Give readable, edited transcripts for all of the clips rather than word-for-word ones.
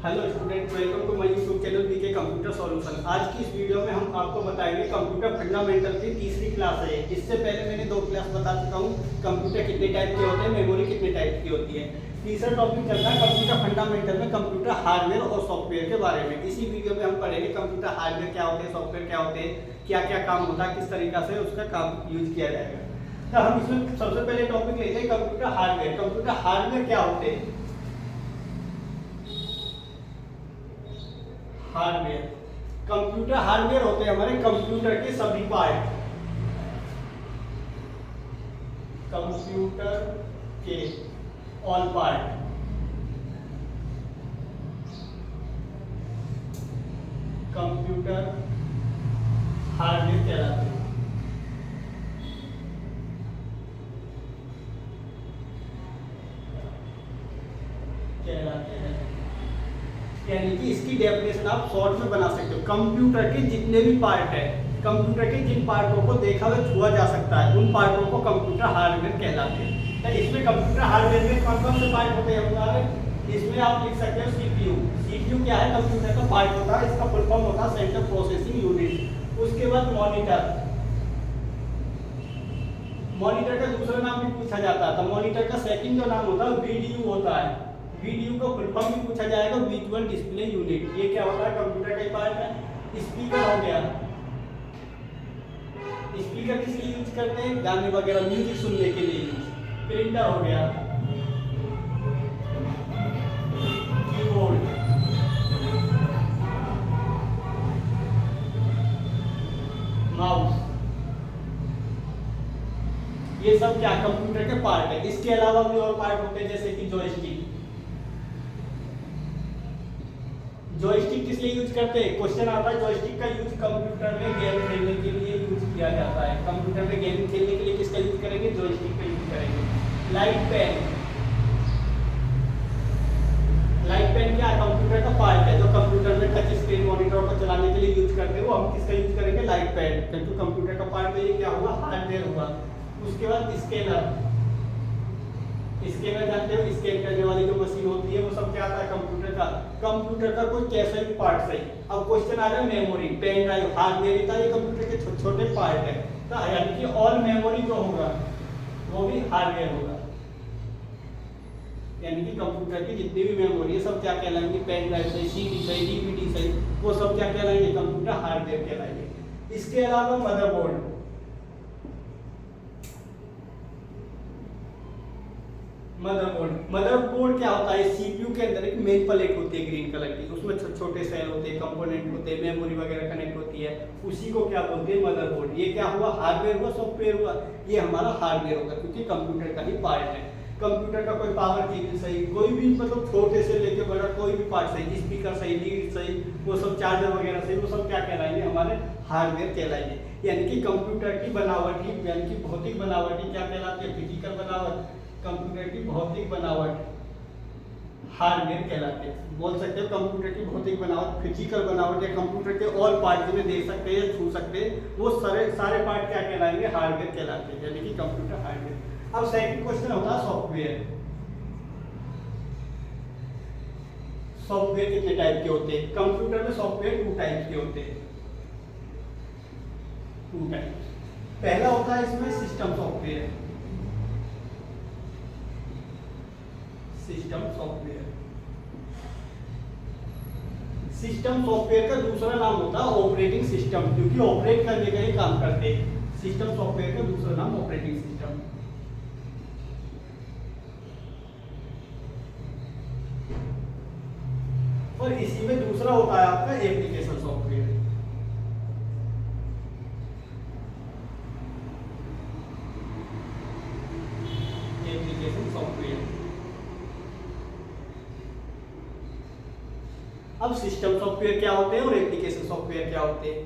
Hello student, welcome to my YouTube channel BK computer solution. आज की इस video में हम आपको बताएंगे कंप्यूटर फंडामेंटल की तीसरी क्लास है। इससे पहले मैंने 2 क्लास बता चुका हूँ, कंप्यूटर कितने टाइप के होते हैं, मेमोरी कितने टाइप की होती है। तीसरा टॉपिक चल रहा है कंप्यूटर फंडामेंटल में कंप्यूटर हार्डवेयर और सॉफ्टवेयर के बारे में। इसी वीडियो में हम पढ़ेंगे कंप्यूटर हार्डवेयर क्या होते हैं, सॉफ्टवेयर क्या होते हैं, क्या क्या काम होता है, किस तरीका से उसका काम यूज किया जाएगा। तो हम इसमें सबसे पहले टॉपिक लेते हैं कंप्यूटर हार्डवेयर। कंप्यूटर हार्डवेयर क्या होते हैं? हार्डवेयर, कंप्यूटर हार्डवेयर होते हैं हमारे कंप्यूटर के सभी पार्ट। कंप्यूटर के ऑल पार्ट कंप्यूटर हार्डवेयर कहलाते हैं। यानी कि इसकी डेफिनेशन आप शॉर्ट में बना सकते हो। कंप्यूटर के जितने भी पार्ट है, कंप्यूटर के जिन पार्टों को देखा व छुआ जा सकता है, उन पार्टों को कंप्यूटर हार्डवेयर कहलाते हैं। तो इसमें कंप्यूटर हार्डवेयर में कौन कौन से पार्ट होते हैं? इसमें आप लिख सकते हो सीपीयू। सीपीयू क्या है? कंप्यूटर का पार्ट होता है, इसका फुल फॉर्म होता है सेंट्रल प्रोसेसिंग यूनिट। उसके बाद मॉनिटर, मॉनिटर का दूसरा नाम भी पूछा जाता है। तो मॉनिटर का सेकंड जो नाम होता है वीडीयू होता है। वीडियो को फुल फॉर्म भी पूछा जाएगा विजुअल डिस्प्ले यूनिट। ये क्या होता है? कंप्यूटर का पार्ट है। स्पीकर हो गया, स्पीकर किस लिए यूज करते हैं? गाने वगैरह म्यूजिक सुनने के लिए यूज। प्रिंटर हो गया, कीबोर्ड, माउस, ये सब क्या कंप्यूटर के पार्ट है। इसके अलावा भी और पार्ट होते हैं जैसे कि जॉयस्टिक। जॉयस्टिक किस लिए यूज करते हैं? क्वेश्चन आता है जॉयस्टिक का यूज कंप्यूटर में गेम खेलने के लिए यूज किया जाता है। कंप्यूटर में गेम खेलने के लिए किसका यूज करेंगे? जॉयस्टिक का यूज करेंगे। लाइट पेन, लाइट पेन क्या है? कंप्यूटर का पार्ट है जो कंप्यूटर में टच स्क्रीन मॉनिटर को चलाने के लिए यूज करते हो। हम किसका यूज करेंगे? लाइट पेन, क्योंकि कंप्यूटर का पार्ट है। ये क्या हुआ? हार्डवेयर हुआ। उसके बाद स्कैनर, स्कैनर जानते हो, स्कैन करने वाली जो मशीन होती है वो सब क्या आता है? कंप्यूटर का। कंप्यूटर का कोई कैसा भी पार्ट सही। अब क्वेश्चन आ रहा है मेमोरी, पेन ड्राइव, हार्डवेयर था, ये कंप्यूटर के छोटे छोटे पार्ट है। तो यानी कि ऑल मेमोरी जो होगा वो भी हार्डवेयर होगा। यानी कि कंप्यूटर की जितनी भी मेमोरी है सब क्या कहलाएंगे? पेन ड्राइव सही, सीडी सही, डीवीडी सही, वो सब क्या कहलाएंगे? कंप्यूटर हार्डवेयर कहलाएंगे। इसके अलावा मदरबोर्ड, मदरबोर्ड क्या होता है? सीपीयू के अंदर एक मेन प्लेट होती है ग्रीन कलर की, उसमें छोटे छोटे सेल होते हैं, कंपोनेंट होते हैं, मेमोरी वगैरह कनेक्ट होती है, उसी को क्या बोलते हैं? मदरबोर्ड। ये क्या हुआ? हार्डवेयर हुआ, सॉफ्टवेयर हुआ। ये हमारा हार्डवेयर होगा क्योंकि कंप्यूटर का ही पार्ट है। कंप्यूटर का कोई पावर केबल सही, कोई भी मतलब छोटे से लेके बड़ा कोई भी पार्ट सही, स्पीकर सही, लीड सही, वो सब चार्जर वगैरह सही, वो सब क्या कहलाएंगे? हमारे हार्डवेयर कहलाएंगे। यानी कि कंप्यूटर की बनावट ही, यानी कि भौतिक बनावट ही क्या कहलाती है? फिजिकल बनावट। कंप्यूटर की भौतिक बनावट हार्डवेयर कहलाते हैं। बोल सकते हो कंप्यूटर की भौतिक बनावट, फिजिकल बनावट, या कंप्यूटर के ऑल पार्ट जिन्हें देख सकते हैं या छू सकते हैं, वो सारे पार्ट क्या कहलाएंगे? हार्डवेयर कहलाते हैं। यानी कि कंप्यूटर हार्डवेयर। अब सेकंड क्वेश्चन होता है सॉफ्टवेयर। सॉफ्टवेयर कितने टाइप के होते हैं? कंप्यूटर में सॉफ्टवेयर 2 टाइप के होते हैं। 2 टाइप। पहला होता है इसमें system software. System software, system software का दूसरा नाम होता है ऑपरेटिंग सिस्टम, क्योंकि ऑपरेट करने का ही काम करते हैं। सिस्टम सॉफ्टवेयर का दूसरा नाम ऑपरेटिंग सिस्टम। और इसी में दूसरा होता है आपका एप्लीकेशन सॉफ्टवेयर। Application software. अब सिस्टम सॉफ्टवेयर क्या होते हैं और एप्लीकेशन सॉफ्टवेयर क्या होते हैं?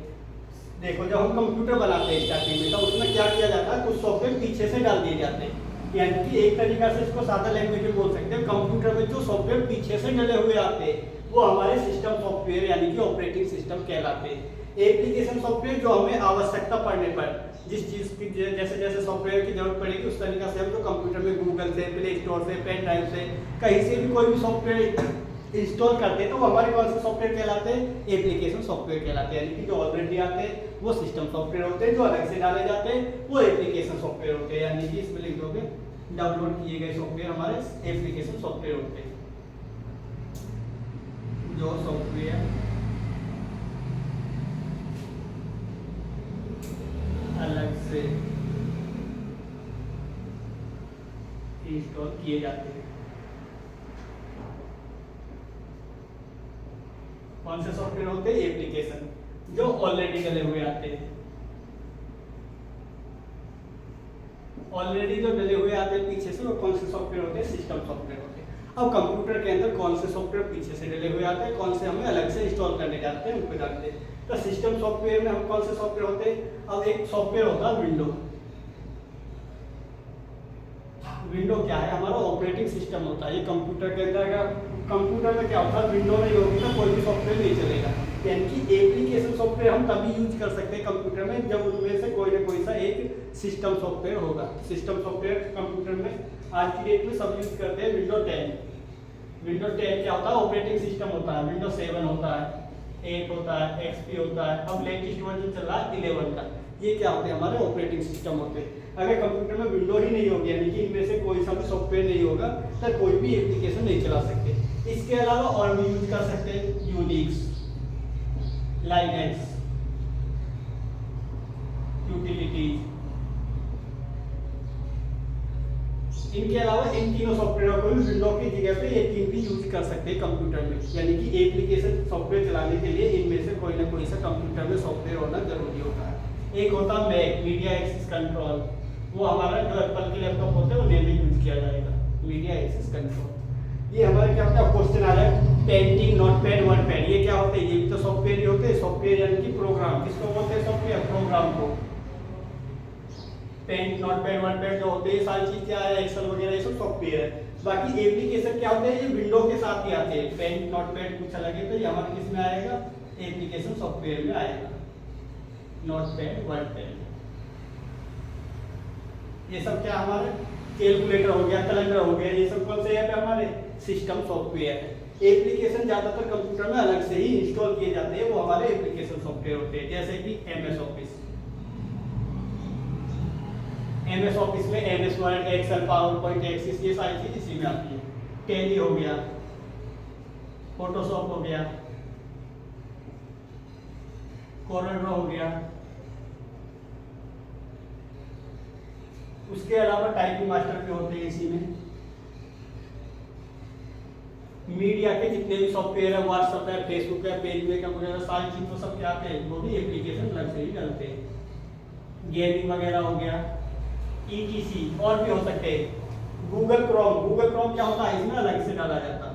देखो, जब हम कंप्यूटर बनाते हैं स्टार्टिंग में, तो उसमें क्या किया जाता है? कुछ सॉफ्टवेयर पीछे से डाल दिए जाते हैं। यानी कि एक तरीका से इसको सादा लैंग्वेज में बोल सकते हैं, कंप्यूटर में जो सॉफ्टवेयर पीछे से डले हुए आते हैं वो हमारे सिस्टम सॉफ्टवेयर यानी कि ऑपरेटिंग सिस्टम कहलाते हैं। एप्लीकेशन सॉफ्टवेयर जो हमें आवश्यकता पड़ने पर जिस चीज़ की जैसे जैसे सॉफ्टवेयर की जरूरत पड़ेगी उस तरीका से हम जो कंप्यूटर में गूगल से, प्ले स्टोर से, पेन ड्राइव से, कहीं से भी कोई भी सॉफ्टवेयर इंस्टॉल करते हैं तो वो हमारे कौन से सॉफ्टवेयर कहलाते हैं, एप्लीकेशन सॉफ्टवेयर कहलाते हैं। यानी कि जो ऑलरेडी आते हैं वो सिस्टम सॉफ्टवेयर होते हैं, जो अलग से डाले जाते हैं वो एप्लीकेशन सॉफ्टवेयर होते हैं। यानी कि इसमें लिख दोगे डाउनलोड किए गए सॉफ्टवेयर हमारे एप्लीकेशन सॉफ्टवेयर होते हैं। जो सॉफ्टवेयर अलग से इंस्टॉल किए जाते हैं। कौन से सॉफ्टवेयर होते हैं, एप्लीकेशन जो ऑलरेडी डले हुए आते हैं। ऑलरेडी जो डले हुए आते हैं पीछे से वो कौन से सॉफ्टवेयर होते हैं, सिस्टम सॉफ्टवेयर होते हैं। अब कंप्यूटर के अंदर कौन से सॉफ्टवेयर पीछे से डले हुए आते हैं, कौन से हमें अलग से इंस्टॉल करने जाते हैं, उनको जानते हैं। तो सिस्टम सॉफ्टवेयर में हम कौन से सॉफ्टवेयर होते हैं, अब एक सॉफ्टवेयर होता है विंडो। विंडो क्या है, हमारा ऑपरेटिंग सिस्टम होता है। ये कंप्यूटर के अंदर, अगर कंप्यूटर में क्या होता है, विंडो नहीं होगी तो कोई भी सॉफ्टवेयर नहीं चलेगा। यानी कि एप्लीकेशन सॉफ्टवेयर हम तभी यूज कर सकते हैं कंप्यूटर में जब उनमें से कोई ना कोई सा एक सिस्टम सॉफ्टवेयर होगा। सिस्टम सॉफ्टवेयर कंप्यूटर में आज की डेट में सब यूज करते हैं विंडो 10। विंडो 10 क्या होता है, ऑपरेटिंग सिस्टम होता है। विंडो 7 होता है, 8 होता है, XP होता है, अब लेटेस्ट वर्जन चल रहा है 11 का। ये क्या होते हैं, हमारे ऑपरेटिंग सिस्टम होते हैं। अगर कंप्यूटर में विंडो ही नहीं होगी, यानी कि इनमें से कोई सा भी सॉफ्टवेयर नहीं होगा, तो कोई भी एप्लीकेशन नहीं चला सकते। इसके अलावा और भी यूज कर सकते हैं यूनिक्स, लाइनेक्स, यूटिलिटीज। इनके अलावा इन तीनों सॉफ्टवेयर को भी विंडो की जगह पे ये तीन भी यूज कर सकते हैं कंप्यूटर में। यानी कि एप्लीकेशन सॉफ्टवेयर चलाने के लिए इनमें से कोई ना कोई सा कंप्यूटर में सॉफ्टवेयर होना जरूरी होता है। एक होता है मैक, मीडिया एक्सेस कंट्रोल, वो हमारा जो एप्पल के लैपटॉप होते हैं उन्हें भी यूज किया जाएगा, मीडिया एक्सेस कंट्रोल। ये हमारे क्या होता है, क्वेश्चन आ जाए पेंटिंग, नोटपैड, वर्डपैड, ये क्या होते हैं, ये भी तो सॉफ्टवेयर ही होते हैं। सॉफ्टवेयर यानी कि प्रोग्राम, किसको बोलते हैं, सॉफ्टवेयर, प्रोग्राम को। पेंट, नोटपैड, वर्डपैड जो होते हैं सारी चीज क्या है, एक्सेल वगैरह ये सब सॉफ्टवेयर है। बाकी एप्लीकेशन क्या होते हैं, ये विंडो के साथ ही आते हैं। पेंट, नोटपैड कुछ अलग है तो ये हमारे किस में आएगा, एप्लीकेशन सॉफ्टवेयर में आएगा। नोटपैड, वर्डपैड, ये सब क्या हमारे कैलकुलेटर हो गया, कैलेंडर हो गया, ये सब कौन से ऐप है, हमारे सिस्टम सॉफ्टवेयर है। एप्लीकेशन ज्यादातर कंप्यूटर में अलग से ही इंस्टॉल किए जाते हैं, वो हमारे एप्लीकेशन सॉफ्टवेयर होते हैं। जैसे कि MS ऑफिस, MS ऑफिस में MS Word, Excel, PowerPoint, Access, ये सारी चीज इसी में आती है। टैली हो गया, फोटोशॉप हो गया, कोरल ड्रॉ हो गया। उसके अलावा टाइपिंग मास्टर भी होते हैं इसी में। मीडिया के जितने भी सॉफ्टवेयर है, व्हाट्सएप है, फेसबुक है, पेज मेकर वगैरह, सारी चीज तो सब क्या आते हैं, वो भी एप्लीकेशन अलग से ही डालते हैं। गेमिंग वगैरह हो गया, ETC और भी हो सकते हैं। गूगल क्रोम क्या होता है, इसमें अलग से डाला जाता है।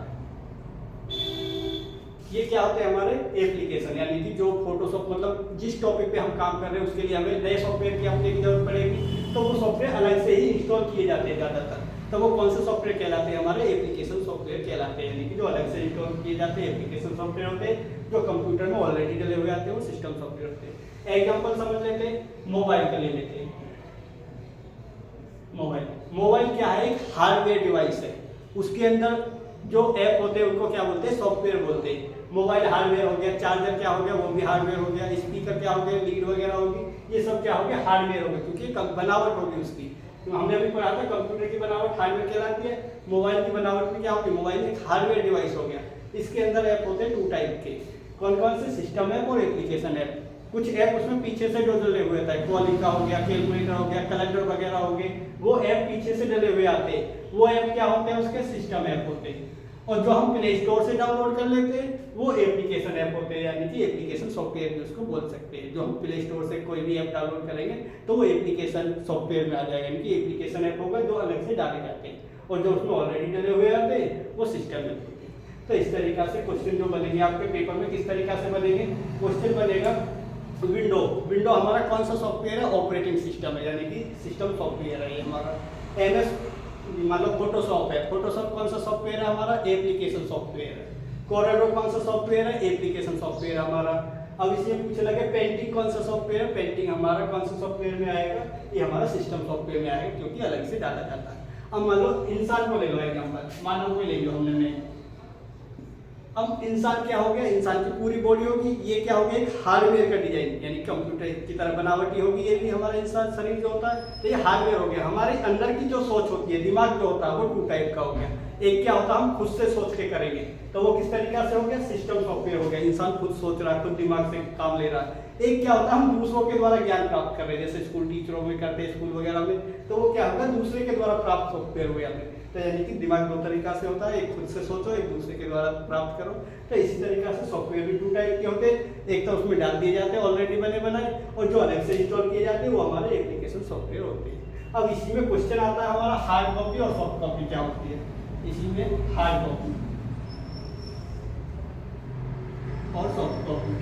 ये क्या होते हैं, हमारे एप्लीकेशन। यानी कि जो फोटोशॉप, मतलब जिस टॉपिक पे हम काम कर रहे हैं उसके लिए हमें नए सॉफ्टवेयर की अपने की जरूरत पड़ेगी, तो वो सॉफ्टवेयर अलग से ही इंस्टॉल किए जाते हैं ज्यादातर। तो वो कौन से सॉफ्टवेयर कहलाते हैं, हमारे एप्लीकेशन सॉफ्टवेयर कहलाते हैं। यानी कि जो अलग से इंस्टॉल किए जाते हैं एप्लीकेशन सॉफ्टवेयर होते हैं, जो कंप्यूटर में ऑलरेडी डले हुए आते हैं वो सिस्टम सॉफ्टवेयर होते हैं। एग्जाम्पल समझ लेते हैं, मोबाइल का ले लेते हैं। मोबाइल क्या है, एक हार्डवेयर डिवाइस है। उसके अंदर जो ऐप होते हैं उनको क्या बोलते हैं, सॉफ्टवेयर बोलते हैं। मोबाइल हार्डवेयर हो गया, चार्जर क्या हो गया, वो भी हार्डवेयर हो गया, स्पीकर क्या हो गया, लीड वगैरह होगी, ये सब क्या हो गया, हार्डवेयर हो गया, क्योंकि बनावट होगी उसकी। तो हमने अभी पढ़ा था कंप्यूटर की बनावट हार्डवेयर कहलाती है, मोबाइल की बनावट में क्या होगी, मोबाइल एक हार्डवेयर डिवाइस हो गया। इसके अंदर ऐप होते हैं 2 टाइप के, कौन कौन से, सिस्टम ऐप और एप्लीकेशन ऐप। कुछ ऐप उसमें पीछे से जो डले हुए होता है, कॉलिंग का हो गया, कैलकुलेटर हो गया, कैलेंडर वगैरह हो गए, वो ऐप पीछे से डले हुए आते हैं। वो ऐप क्या होते हैं, उसके सिस्टम ऐप होते हैं। और जो हम प्ले स्टोर से डाउनलोड कर लेते हैं वो एप्लीकेशन ऐप होते हैं, यानी कि एप्लीकेशन सॉफ्टवेयर भी उसको बोल सकते हैं। जो हम प्ले स्टोर से कोई भी ऐप डाउनलोड करेंगे तो वो एप्लीकेशन सॉफ्टवेयर में आ जाएगा, यानी कि एप्लीकेशन ऐप होगा जो अलग से डाले जाते हैं। और जो उसमें ऑलरेडी डले हुए आते हैं वो सिस्टम ऐप होते हैं। तो इस तरीका से क्वेश्चन जो बनेंगे आपके पेपर में, किस तरीका से बनेंगे, क्वेश्चन बनेगा विंडो हमारा कौन सा सॉफ्टवेयर है, ऑपरेटिंग सिस्टम है, यानी कि सिस्टम सॉफ्टवेयर है ये हमारा। MS मतलब फोटोशॉप है, फोटोशॉप कौन सा सॉफ्टवेयर है हमारा, एप्लीकेशन सॉफ्टवेयर है। कोरल ड्रॉ कौन सा सॉफ्टवेयर है, एप्लीकेशन सॉफ्टवेयर हमारा। अब इसमें पूछ लगे पेंटिंग कौन सा सॉफ्टवेयर है, पेंटिंग हमारा कौन सा सॉफ्टवेयर में आएगा, ये हमारा सिस्टम सॉफ्टवेयर में आएगा, क्योंकि अलग से डाला जाता है। अब मान लो इंसान को ले लो एग्जांपल, मानव को ले लो हमने, अब इंसान क्या हो गया, इंसान की पूरी बॉडी होगी, ये क्या हो गया, एक हार्डवेयर का डिजाइन, यानी कंप्यूटर की तरह बनावटी होगी ये भी हमारा इंसान शरीर जो होता है, तो ये हार्डवेयर हो गया। हमारे अंदर की जो सोच होती है, दिमाग जो होता है, वो 2 टाइप का हो गया। एक क्या होता है, हम खुद से सोच के करेंगे, तो वो किस तरीका से हो गया, सिस्टम सॉफ्टवेयर हो गया, इंसान खुद सोच रहा है, खुद दिमाग से काम ले रहा है। एक क्या होता है, हम दूसरों के द्वारा ज्ञान प्राप्त कर रहे हैं, जैसे स्कूल टीचरों में करते हैं, स्कूल वगैरह में, तो वो क्या होगा, दूसरे के द्वारा प्राप्त सॉफ्टवेयर हो जाते हैं। तो यानी कि दिमाग 2 तरीका से होता है, एक खुद से सोचो, एक दूसरे के द्वारा प्राप्त करो। तो इसी तरीका से सॉफ्टवेयर भी 2 टाइप के होते हैं, एक तो उसमें डाल दिए जाते हैं ऑलरेडी बने बनाए, और जो अलग से इंस्टॉल किए जाते हैं वो हमारे एप्लीकेशन सॉफ्टवेयर होते हैं। अब इसी में क्वेश्चन आता है हमारा, हार्ड कॉपी और सॉफ्ट कॉपी क्या होती है। इसी में हार्ड कॉपी और सॉफ्ट कॉपी,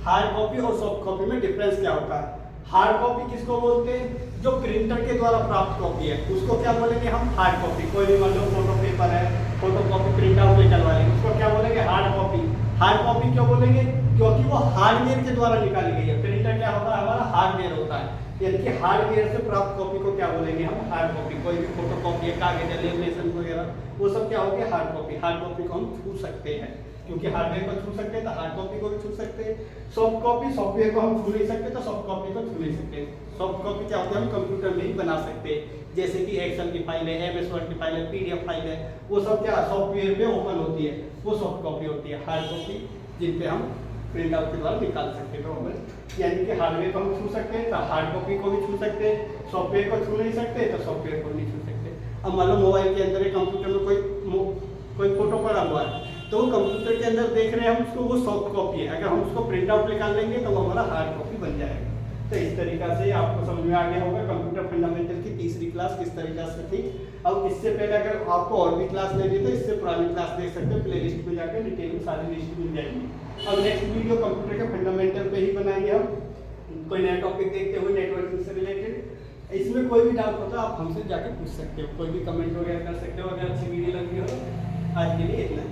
हार्ड कॉपी और सॉफ्ट कॉपी में डिफरेंस क्या होता है। हार्ड कॉपी किसको बोलते हैं, जो प्रिंटर के द्वारा प्राप्त कॉपी है उसको क्या बोलेंगे हम, हार्ड कॉपी। कोई भी मतलब फोटो पेपर है, फोटो कॉपी प्रिंट आउट निकलवा लेंगे, उसको क्या बोलेंगे, हार्ड कॉपी। हार्ड कॉपी क्यों बोलेंगे, क्योंकि वो हार्डवेयर के द्वारा निकाली गई है। प्रिंटर क्या होता है, हमारा हार्डवेयर होता है, यानी कि हार्डवेयर से प्राप्त कॉपी को क्या बोलेंगे हम, हार्ड कॉपी। कोई भी फोटो कॉपी है, कागज है, लेमिनेशन वगैरह, वो सब क्या हो गया, हार्ड कॉपी। हार्ड कॉपी को हम छू सकते हैं, क्योंकि हार्डवेयर को छू सकते हैं तो हार्ड कॉपी को भी छू सकते हैं। सॉफ्ट कॉपी, सॉफ्टवेयर को हम छू नहीं सकते तो सॉफ्ट कॉपी को छू नहीं सकते। सॉफ्ट कॉपी क्या होती है, हम कंप्यूटर में ही बना सकते हैं, जैसे कि एक्सेल की फाइल है, एमएस वर्ड की फाइल है, पीडीएफ फाइल है, वो सब क्या सॉफ्टवेयर में ओपन होती है, वो सॉफ्ट कॉपी होती है। हार्ड कॉपी जिन पे हम प्रिंट आउट के द्वारा निकाल सकते हैं डॉक्यूमेंट, यानी कि हार्डवेयर को हम छू सकते हैं तो हार्ड कॉपी को भी छू सकते हैं, सॉफ्टवेयर को छू नहीं सकते तो सॉफ्टवेयर को नहीं छू सकते। अब मान लो मोबाइल के अंदर कंप्यूटर में कोई फोटो पड़ा हुआ है, तो कंप्यूटर के अंदर देख रहे हैं हम उसको, वो सॉफ्ट कॉपी है। अगर हम उसको प्रिंट आउट निकाल लेंगे तो वो हमारा हार्ड कॉपी बन जाएगा। तो इस तरीका से आपको समझ में आ गया होगा कंप्यूटर फंडामेंटल की तीसरी क्लास किस तरीका से थी। अब इससे पहले अगर आपको और भी क्लास लेनी तो इससे पुरानी क्लास देख सकते हो, प्ले लिस्ट में जाकर डिटेल में सारी लिस्ट मिल जाएगी। अब नेक्स्ट वीडियो कंप्यूटर के फंडामेंटल पे ही बनाएंगे हम, कोई नया टॉपिक देखते हुए नेटवर्किंग से रिलेटेड। इसमें कोई भी डाउट होता है आप हमसे जाके पूछ सकते हो, कोई भी कमेंट वगैरह कर सकते हो। अगर अच्छी वीडियो लगी हो, आज के लिए इतना।